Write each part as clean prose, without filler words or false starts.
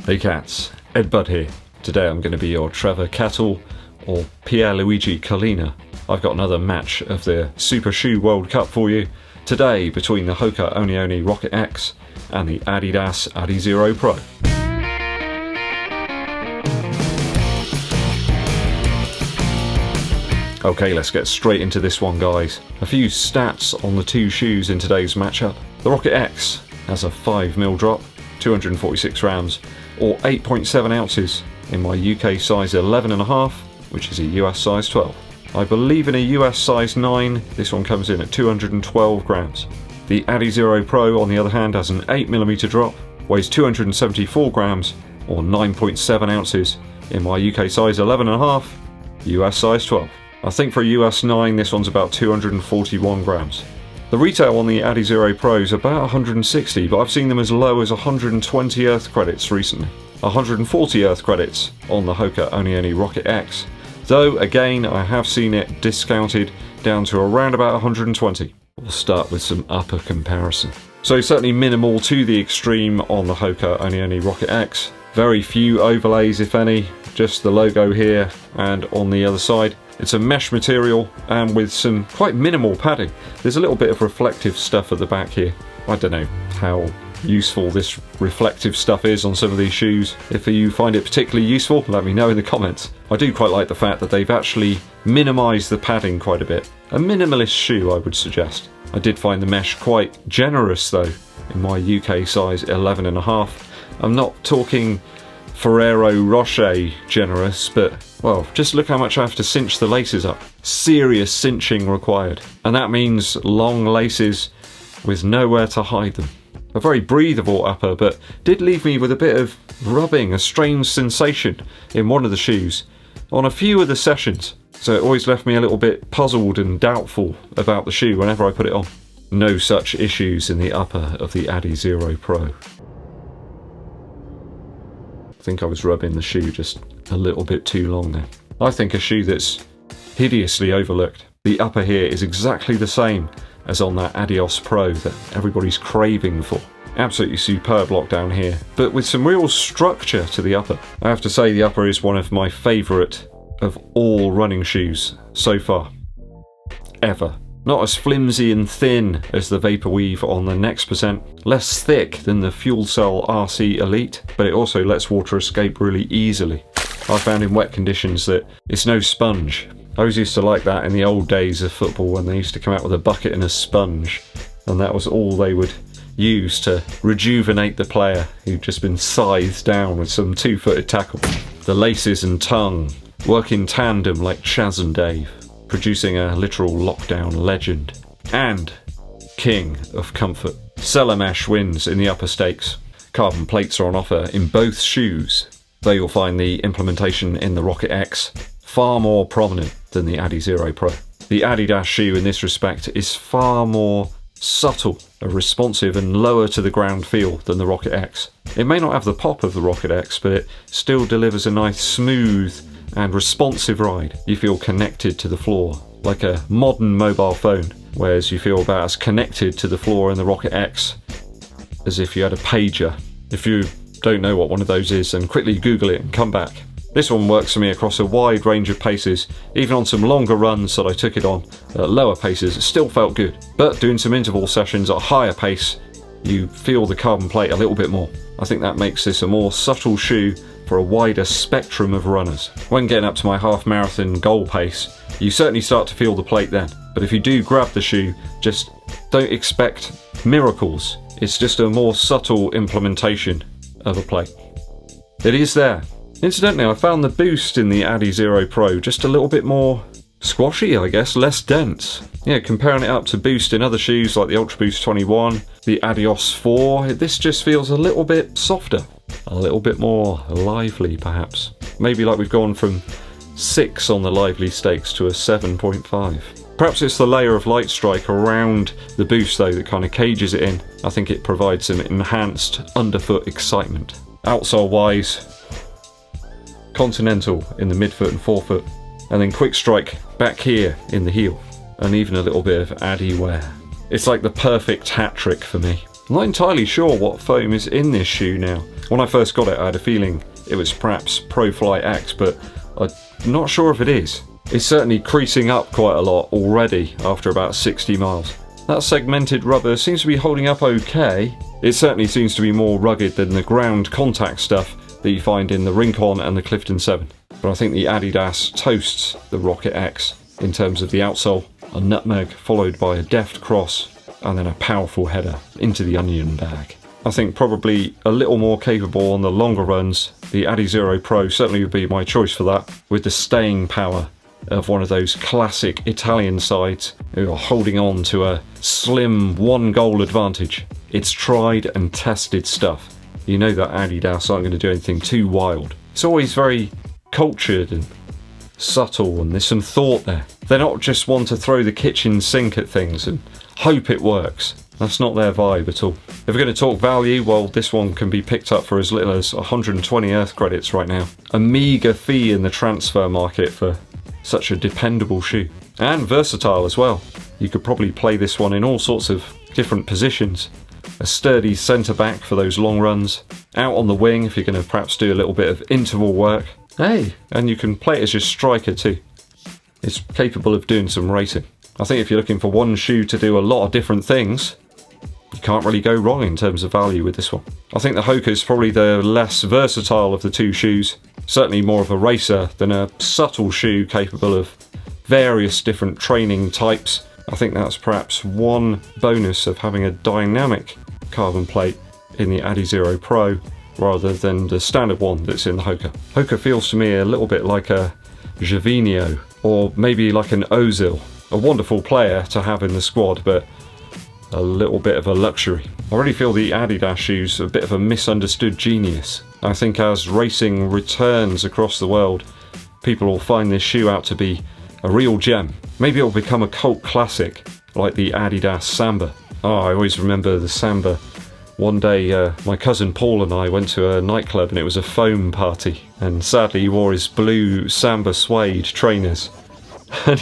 Hey cats, EDDBUD here. Today I'm going to be your Trevor Kettle or Pierluigi Collina. I've got another match of the Super Shoe World Cup for you today between the Hoka Oni Rocket X and the Adidas Adizero Pro. Okay, let's get straight into this one, guys. A few stats on the two shoes in today's matchup. The Rocket X has a 5mm drop, 246 grams, or 8.7 ounces in my UK size 11.5, which is a US size 12. I believe in a US size 9, this one comes in at 212 grams. The Adizero Pro, on the other hand, has an 8mm drop, weighs 274 grams, or 9.7 ounces in my UK size 11.5, US size 12. I think for a US 9, this one's about 241 grams. The retail on the Adizero Pro is about 160, but I've seen them as low as 120 Earth credits recently. 140 Earth credits on the Hoka Oni Rocket X, though again I have seen it discounted down to around about 120. We'll start with some upper comparison. So certainly minimal to the extreme on the Hoka Oni Rocket X. Very few overlays, if any, just the logo here and on the other side. It's a mesh material and with some quite minimal padding. There's a little bit of reflective stuff at the back here. I don't know how useful this reflective stuff is on some of these shoes. If you find it particularly useful, let me know in the comments. I do quite like the fact that they've actually minimised the padding quite a bit. A minimalist shoe, I would suggest. I did find the mesh quite generous though, in my UK size 11.5. I'm not talking Ferrero Rocher generous, but well, just look how much I have to cinch the laces up. Serious cinching required. And that means long laces with nowhere to hide them. A very breathable upper, but did leave me with a bit of rubbing, a strange sensation in one of the shoes on a few of the sessions. So it always left me a little bit puzzled and doubtful about the shoe whenever I put it on. No such issues in the upper of the Adizero Pro. I think I was rubbing the shoe just a little bit too long there. I think a shoe that's hideously overlooked. The upper here is exactly the same as on that Adidas Pro that everybody's craving for. Absolutely superb lockdown here, but with some real structure to the upper. I have to say the upper is one of my favourite of all running shoes so far. Ever. Not as flimsy and thin as the Vaporweave on the Next Percent, less thick than the Fuel Cell RC Elite, but it also lets water escape really easily. I found in wet conditions that it's no sponge. I always used to like that in the old days of football when they used to come out with a bucket and a sponge, and that was all they would use to rejuvenate the player who'd just been scythed down with some two-footed tackle. The laces and tongue work in tandem like Chaz and Dave, producing a literal lockdown legend and king of comfort. Cellar mesh wins in the upper stakes. Carbon plates are on offer in both shoes, though you'll find the implementation in the Rocket X far more prominent than the Adizero Pro. The Adidas shoe in this respect is far more subtle, responsive and lower to the ground feel than the Rocket X. It may not have the pop of the Rocket X, but it still delivers a nice smooth and responsive ride. You feel connected to the floor, like a modern mobile phone, whereas you feel about as connected to the floor in the Rocket X as if you had a pager. If you don't know what one of those is, then quickly Google it and come back. This one works for me across a wide range of paces. Even on some longer runs that I took it on at lower paces, it still felt good. But doing some interval sessions at a higher pace, you feel the carbon plate a little bit more. I think that makes this a more subtle shoe for a wider spectrum of runners. When getting up to my half marathon goal pace, you certainly start to feel the plate then. But if you do grab the shoe, just don't expect miracles. It's just a more subtle implementation of a plate. It is there. Incidentally, I found the boost in the Adizero Pro just a little bit more squashy, I guess, less dense. Yeah, comparing it up to boost in other shoes like the Ultra Boost 21, the Adios 4, this just feels a little bit softer. A little bit more lively, perhaps. Maybe like we've gone from 6 on the lively stakes to a 7.5. Perhaps it's the layer of light strike around the boost though that kind of cages it in. I think it provides some enhanced underfoot excitement. Outsole wise, Continental in the midfoot and forefoot, and then quick strike back here in the heel, and even a little bit of Adi wear. It's like the perfect hat trick for me. I'm not entirely sure what foam is in this shoe now. When I first got it, I had a feeling it was perhaps ProFly X, but I'm not sure if it is. It's certainly creasing up quite a lot already after about 60 miles. That segmented rubber seems to be holding up okay. It certainly seems to be more rugged than the ground contact stuff that you find in the Rincon and the Clifton 7. But I think the Adidas toasts the Rocket X in terms of the outsole, a nutmeg followed by a deft cross, and then a powerful header into the onion bag. I think probably a little more capable on the longer runs. The Adizero Pro certainly would be my choice for that, with the staying power of one of those classic Italian sides who are holding on to a slim 1-goal advantage. It's tried and tested stuff. You know that Adidas aren't going to do anything too wild. It's always very cultured and subtle, and there's some thought there. They're not just one to throw the kitchen sink at things and hope it works. That's not their vibe at all. If we're going to talk value, well, this one can be picked up for as little as 120 Earth credits right now. A meagre fee in the transfer market for such a dependable shoe. And versatile as well. You could probably play this one in all sorts of different positions. A sturdy centre back for those long runs. Out on the wing if you're going to perhaps do a little bit of interval work. Hey, and you can play it as your striker too. It's capable of doing some racing. I think if you're looking for one shoe to do a lot of different things, you can't really go wrong in terms of value with this one. I think the Hoka is probably the less versatile of the two shoes. Certainly more of a racer than a subtle shoe capable of various different training types. I think that's perhaps one bonus of having a dynamic carbon plate in the Adizero Pro rather than the standard one that's in the Hoka. Hoka feels to me a little bit like a Gervinho or maybe like an Ozil. A wonderful player to have in the squad, but a little bit of a luxury. I really feel the Adidas shoes are a bit of a misunderstood genius. I think as racing returns across the world, people will find this shoe out to be a real gem. Maybe it'll become a cult classic, like the Adidas Samba. Oh, I always remember the Samba. One day, my cousin Paul and I went to a nightclub and it was a foam party, and sadly he wore his blue Samba suede trainers and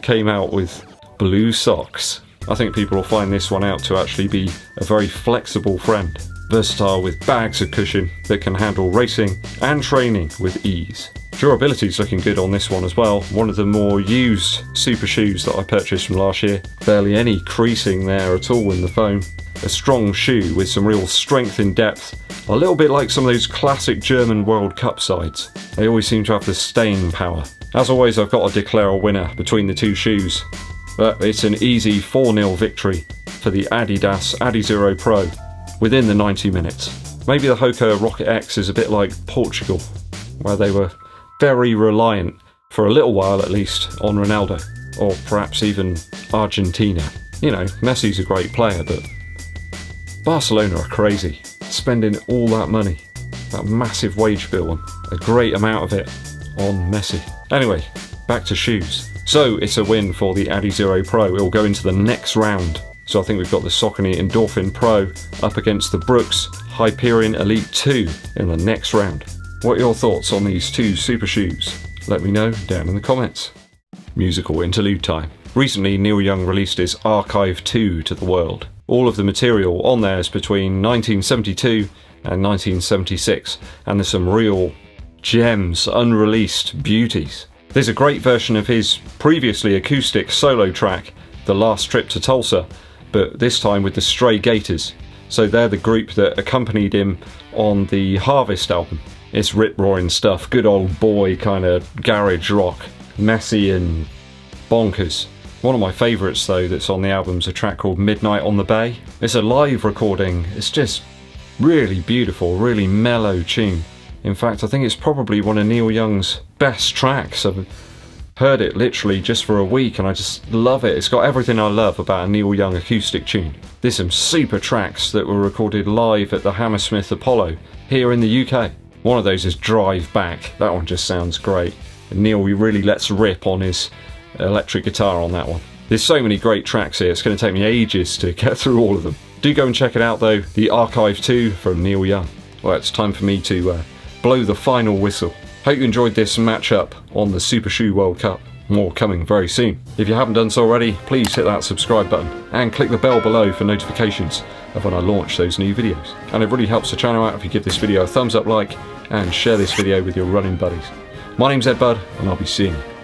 came out with blue socks. I think people will find this one out to actually be a very flexible friend. Versatile with bags of cushion that can handle racing and training with ease. Durability is looking good on this one as well. One of the more used super shoes that I purchased from last year. Barely any creasing there at all in the foam. A strong shoe with some real strength in depth. A little bit like some of those classic German World Cup sides. They always seem to have the staying power. As always, I've got to declare a winner between the two shoes. But it's an easy 4-0 victory for the Adidas Adizero Pro within the 90 minutes. Maybe the Hoka Rocket X is a bit like Portugal, where they were very reliant, for a little while at least, on Ronaldo. Or perhaps even Argentina. You know, Messi's a great player, but Barcelona are crazy, spending all that money, that massive wage bill, and a great amount of it on Messi. Anyway, back to shoes. So it's a win for the Adizero Pro. It will go into the next round. So I think we've got the Saucony Endorphin Pro up against the Brooks Hyperion Elite 2 in the next round. What are your thoughts on these two super shoes? Let me know down in the comments. Musical interlude time. Recently, Neil Young released his Archive 2 to the world. All of the material on there is between 1972 and 1976, and there's some real gems, unreleased beauties. There's a great version of his previously acoustic solo track, The Last Trip to Tulsa, but this time with the Stray Gators. So they're the group that accompanied him on the Harvest album. It's rip-roaring stuff, good old boy kind of garage rock, messy and bonkers. One of my favourites though that's on the album is a track called Midnight on the Bay. It's a live recording, it's just really beautiful, really mellow tune. In fact, I think it's probably one of Neil Young's best tracks. I've heard it literally just for a week and I just love it. It's got everything I love about a Neil Young acoustic tune. There's some super tracks that were recorded live at the Hammersmith Apollo here in the UK. One of those is Drive Back. That one just sounds great. And Neil really lets rip on his electric guitar on that one. There's so many great tracks here, it's going to take me ages to get through all of them. Do go and check it out though, the Archive 2 from Neil Young. Well, it's time for me to blow the final whistle. Hope you enjoyed this matchup on the Super Shoe World Cup. More coming very soon. If you haven't done so already, please hit that subscribe button and click the bell below for notifications of when I launch those new videos. And it really helps the channel out if you give this video a thumbs up like and share this video with your running buddies. My name's EDDBUD, and I'll be seeing you